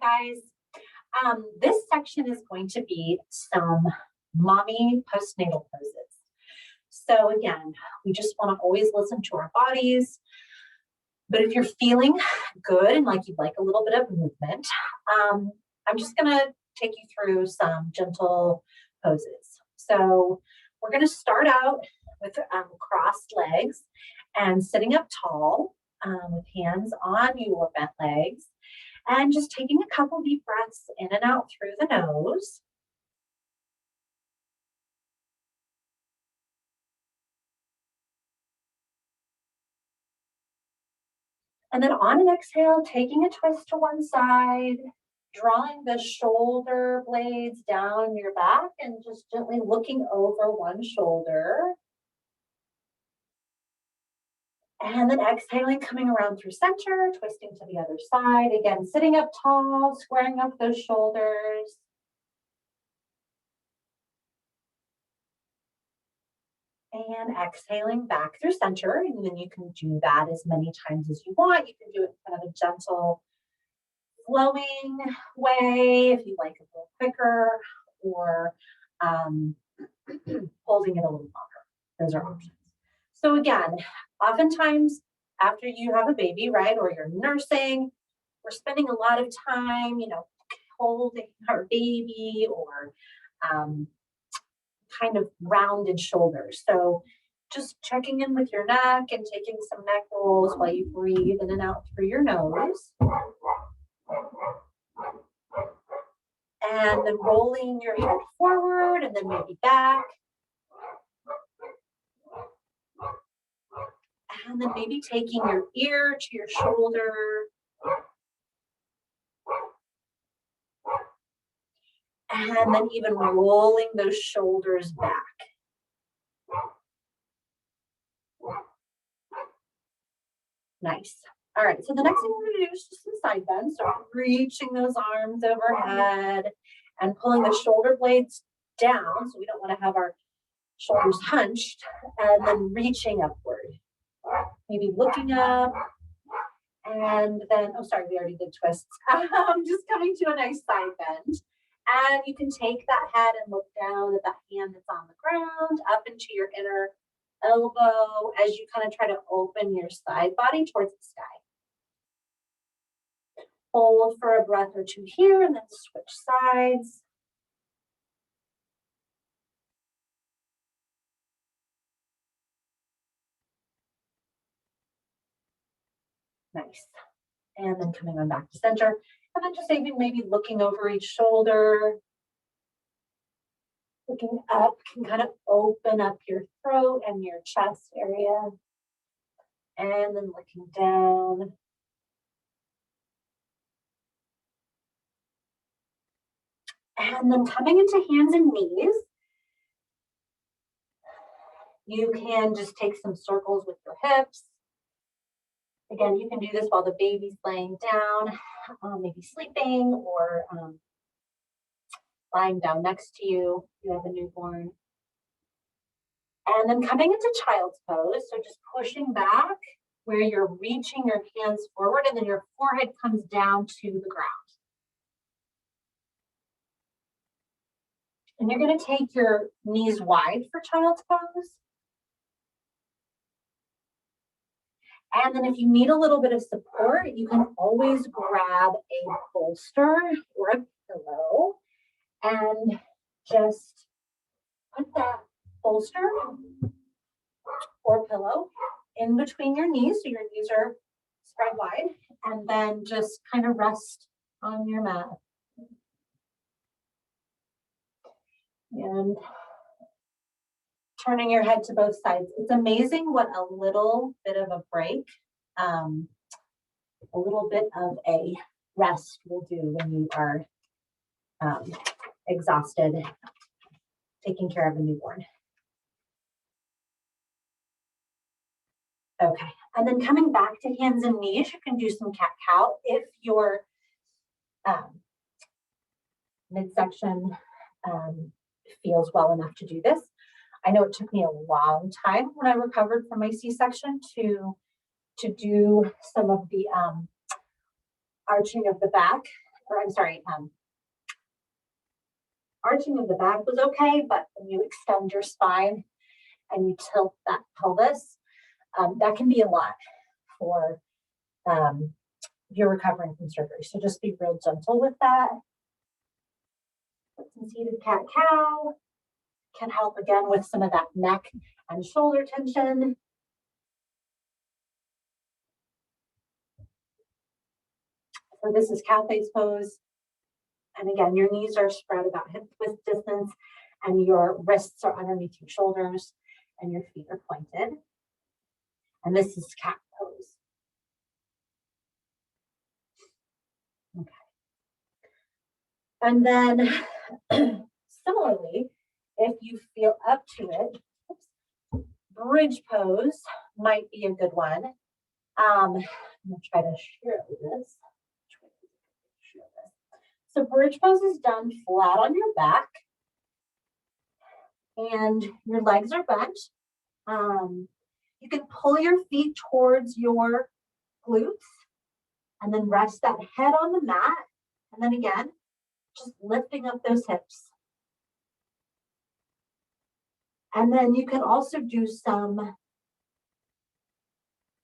Hi guys. This section is going to be some mommy postnatal poses. So again, we just want to always listen to our bodies. But if you're feeling good and like you'd like a little bit of movement, I'm just going to take you through some gentle poses. So we're going to start out with crossed legs and sitting up tall with hands on your bent legs. And just taking a couple deep breaths in and out through the nose. And then on an exhale, taking a twist to one side, drawing the shoulder blades down your back and just gently looking over one shoulder. And then exhaling, coming around through center, twisting to the other side. Again, sitting up tall, squaring up those shoulders. And exhaling back through center. And then you can do that as many times as you want. You can do it in kind of a gentle, flowing way if you like a little quicker, or holding it a little longer. Those are options. So again, oftentimes after you have a baby, right, or you're nursing, we're spending a lot of time, holding our baby or kind of rounded shoulders. So just checking in with your neck and taking some neck rolls while you breathe in and out through your nose. And then rolling your head forward and then maybe back. And then maybe taking your ear to your shoulder. And then even rolling those shoulders back. Nice. All right, so the next thing we're gonna do is just some side bends. So reaching those arms overhead and pulling the shoulder blades down. So we don't want to have our shoulders hunched, and then reaching upward. Maybe looking up, and then, oh, sorry, we already did twists. Just coming to a nice side bend. And you can take that head and look down at that hand that's on the ground, up into your inner elbow as you kind of try to open your side body towards the sky. Hold for a breath or two here, and then switch sides. Nice. And then coming on back to center. And then just maybe looking over each shoulder. Looking up can kind of open up your throat and your chest area. And then looking down. And then coming into hands and knees. You can just take some circles with your hips. Again, you can do this while the baby's laying down, maybe sleeping, or lying down next to you if you have a newborn. And then coming into child's pose, so just pushing back where you're reaching your hands forward and then your forehead comes down to the ground. And you're going to take your knees wide for child's pose. And then if you need a little bit of support, you can always grab a bolster or a pillow and just put that bolster or pillow in between your knees, so your knees are spread wide, and then just kind of rest on your mat. And turning your head to both sides. It's amazing what a little bit of a break, a little bit of a rest will do when you are exhausted taking care of a newborn. Okay, and then coming back to hands and knees, you can do some cat-cow if your midsection feels well enough to do this. I know it took me a long time when I recovered from my C-section to do some of the arching of the back or I'm sorry, arching of the back was okay, but when you extend your spine and you tilt that pelvis, that can be a lot for if you're recovering from surgery. So just be real gentle with that. Some seated cat-cow can help again with some of that neck and shoulder tension. So this is cow-face pose. And again, your knees are spread about hip width distance and your wrists are underneath your shoulders and your feet are pointed. And this is cat pose. Okay. And then similarly, if you feel up to it, bridge pose might be a good one. I'm going to try to share this. So bridge pose is done flat on your back and your legs are bent. You can pull your feet towards your glutes and then rest that head on the mat. And then again, just lifting up those hips. And then you can also do some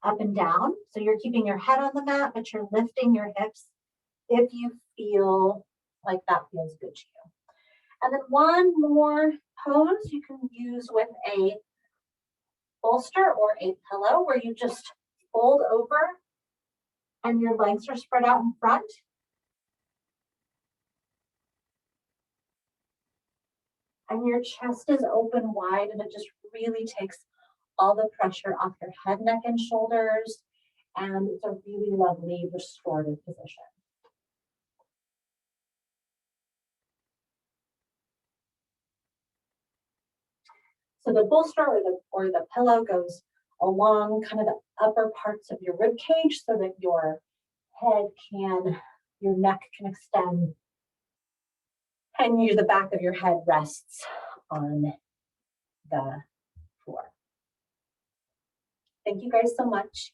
up and down. So you're keeping your head on the mat, but you're lifting your hips if you feel like that feels good to you. And then one more pose you can use with a bolster or a pillow where you just fold over and your legs are spread out in front. And your chest is open wide and it just really takes all the pressure off your head, neck, and shoulders. And it's a really lovely restorative position. So the bolster or the pillow goes along kind of the upper parts of your rib cage so that your neck can extend and the back of your head rests on the floor. Thank you guys so much.